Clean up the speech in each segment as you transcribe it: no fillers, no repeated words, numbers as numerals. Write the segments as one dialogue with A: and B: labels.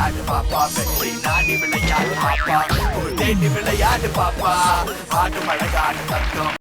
A: விளையாடு பாப்பா வெற்றி நாடி விளையாடு பாப்பா ஒரு தேடி விளையாடு பாப்பா ஆடு மழகாடு தத்தம்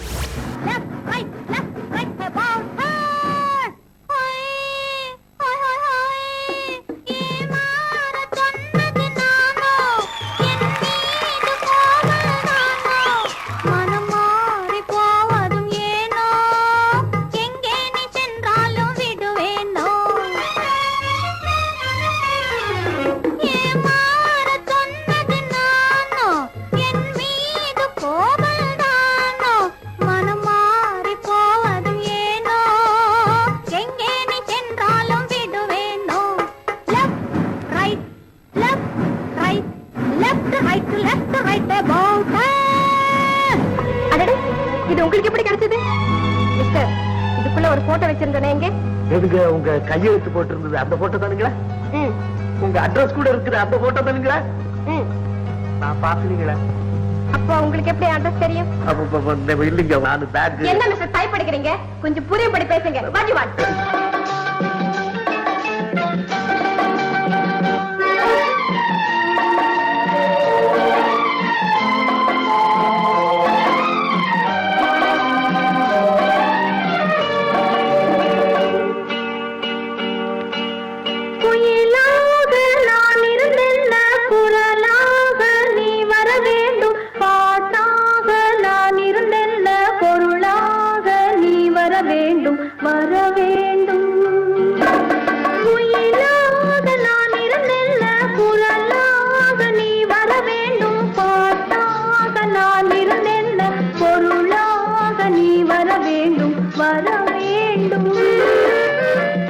B: உங்க கையெழுத்து போட்டு இருந்தது அந்த போட்டோ தானுங்களா? உங்க அட்ரஸ் கூட இருக்குது அந்த போட்டோ தானுங்களா? நான் பாத்துலீங்களா?
C: அப்போ உங்களுக்கு எப்படி அட்ரஸ் தெரியும்?
B: இல்லைங்க, நான் பேக்.
C: என்ன மிஸ்டர் டைப் படிக்கிறீங்க? கொஞ்சம் புரியும்படி பேசுங்க. What you want?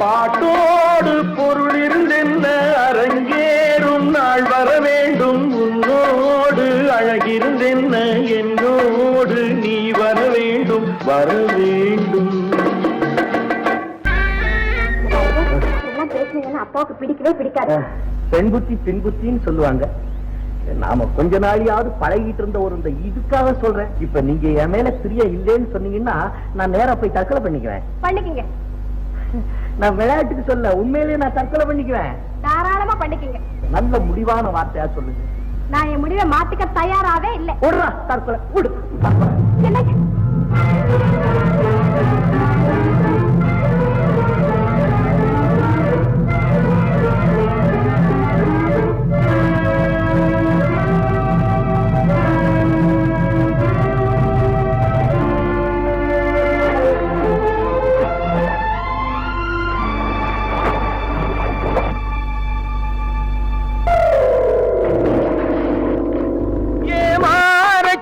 B: பாட்டோடு பொருள் இருந்தென்ன அரங்கேறும் நாள் வர வேண்டும். உன்னோடு அழகிருந்தென்ன என்னோடு நீ வர வேண்டும், வர வேண்டும்.
C: அப்பாவுக்கு பிடிக்கவே பிடிக்காது.
B: பெண் புத்தி பின் புத்தின்னு சொல்லுவாங்க. நாம கொஞ்ச நாளையாவது பழகிட்டு இருந்த ஒரு இந்த இதுக்காக சொல்றேன். இப்ப நீங்க என் மேல பிரியா இல்லேன்னு சொன்னீங்கன்னா நான் நேரா போய் தற்கொலை பண்ணிக்குவேன்.
C: பண்ணிக்கங்க.
B: நான் விளையாட்டுக்கு சொல்ல, உண்மையிலேயே நான் தற்கொலை பண்ணிக்குவேன்.
C: தாராளமா பண்ணிக்கங்க.
B: நல்ல முடிவான வார்த்தையா சொல்லுங்க.
C: நான் என் முடிவை மாத்திக்க தயாராவே இல்லை.
B: விடுறா தற்கொலை, விடு.
C: என்னங்க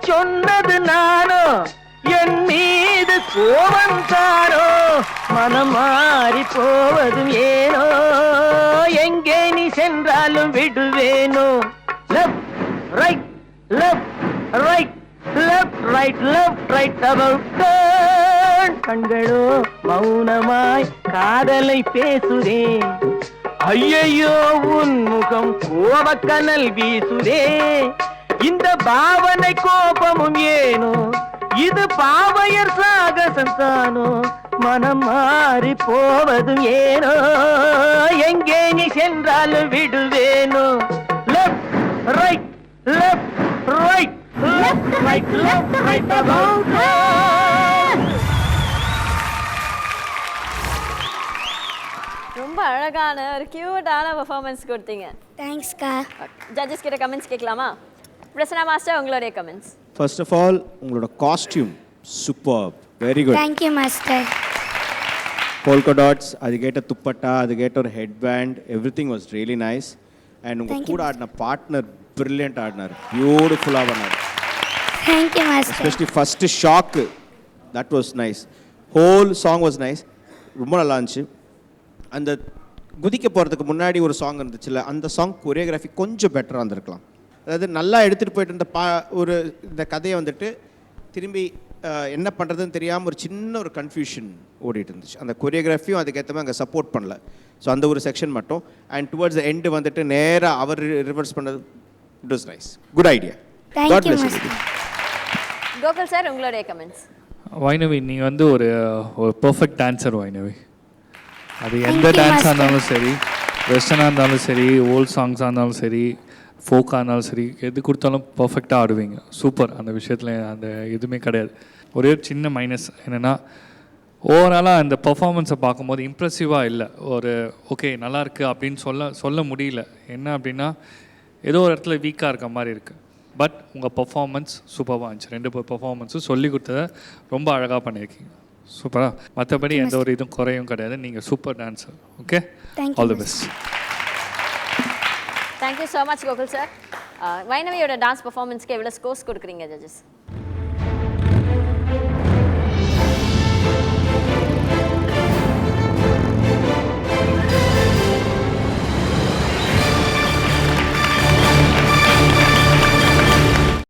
B: சொன்னது நானோ, என் மீது கோபம் தானோ, மனம் மாறி போவதும் ஏனோ, எங்கே நீ சென்றாலும் விடுவேனோ. Left right left right left right left right about turn. கண்களோ மௌனமாய் காதலை பேசுதே, ஐயையோ உன் முகம் கோபக்கனல் வீசுதே. இந்த பாவனை கோபமும் ஏனோ, இது பாவையர் சாகசம் தானோ, மனம் மாறி போவதும் ஏனோ, எங்கே நீ சென்றாலும் விடுவேனோ. Left right left right left right left right about.
D: ரொம்ப அழகான ஒரு கியூட்டான பெர்ஃபார்மன்ஸ் கொடுத்தீங்க.
C: தேங்க்ஸ்க்கா.
D: ஜட்ஜஸ் கிட்ட கமெண்ட்ஸ் கேட்கலாமா? பிரசன்னா மாஸ்டர், உங்களுடைய கமெண்ட்ஸ்.
E: ஃபர்ஸ்ட் ஆஃப் ஆல் உங்களோட costume superb, very good.
C: Thank you master.
E: Polka dots, அதுக்கேற்ற துப்பட்டா, அதுக்கேற்ற ஒரு head band, everything was really nice. And உங்கள் கூட ஆடின பார்ட்னர் பிரில்லியன்ட் ஆடினார், பியூட்டிஃபுல்லாக பண்ணார்.
C: Thank you master.
E: Especially first ஷாக்கு, that was nice. Whole song was nice, ரொம்ப நல்லா இருந்துச்சு. அந்த குதிக்க போகிறதுக்கு முன்னாடி ஒரு சாங் இருந்துச்சுல்ல, அந்த சாங் கொரியோகிராஃபி கொஞ்சம் பெட்டராக இருந்திருக்கலாம். அதாவது நல்லா எடுத்துகிட்டு போயிட்டு இருந்த ஒரு இந்த கதையை வந்துட்டு திரும்பி என்ன பண்ணுறதுன்னு தெரியாமல் ஒரு சின்ன ஒரு கன்ஃபியூஷன் ஓடிட்டு இருந்துச்சு. அந்த கொரியோகிராஃபியும் அதுக்கேற்ற மாதிரி அங்கே சப்போர்ட் பண்ணல. ஸோ அந்த ஒரு செக்ஷன் மட்டும். அண்ட் டுவர்ட்ஸ் த எண்டு வந்துட்டு நேராக அவர் ரிவர்ஸ் பண்ணது, it was nice, good idea. God bless you.
D: Gokul sir, உங்களுடைய கமெண்ட்ஸ்.
F: வைணவி, நீங்கள் வந்து ஒரு பெர்ஃபெக்ட் டான்சர் வைணவி. அது எந்த டான்ஸாக இருந்தாலும் சரி, வெஸ்டர்னாக இருந்தாலும் சரி, ஓல்ட் சாங்ஸாக இருந்தாலும் சரி, ஃபோக்காக இருந்தாலும் சரி, எது கொடுத்தாலும் பர்ஃபெக்டாக ஆடுவீங்க. சூப்பர். அந்த விஷயத்தில் அந்த எதுவுமே கிடையாது. ஒரே ஒரு சின்ன மைனஸ் என்னென்னா, ஓவராலாக அந்த பர்ஃபார்மன்ஸை பார்க்கும்போது இம்ப்ரெசிவாக இல்லை. ஒரு ஓகே நல்லாயிருக்கு அப்படின்னு சொல்ல முடியல. என்ன அப்படின்னா, ஏதோ ஒரு இடத்துல வீக்காக இருக்க மாதிரி இருக்குது. பட் உங்கள் பர்ஃபார்மன்ஸ் சூப்பராக இருந்துச்சு. 2 பர்ஃபார்மன்ஸும் சொல்லி கொடுத்ததை ரொம்ப அழகாக பண்ணியிருக்கீங்க. சூப்பராக. மற்றபடி எந்த ஒரு இதுவும் குறையும் கிடையாது. நீங்கள் super dancer. Okay, all the best.
D: Thank you so much Gokul sir. வைணவியோட டான்ஸ் பர்ஃபார்மன்ஸ்க்கு எவ்வளோ ஸ்கோர்ஸ் கொடுக்குறீங்க ஜட்ஜஸ்?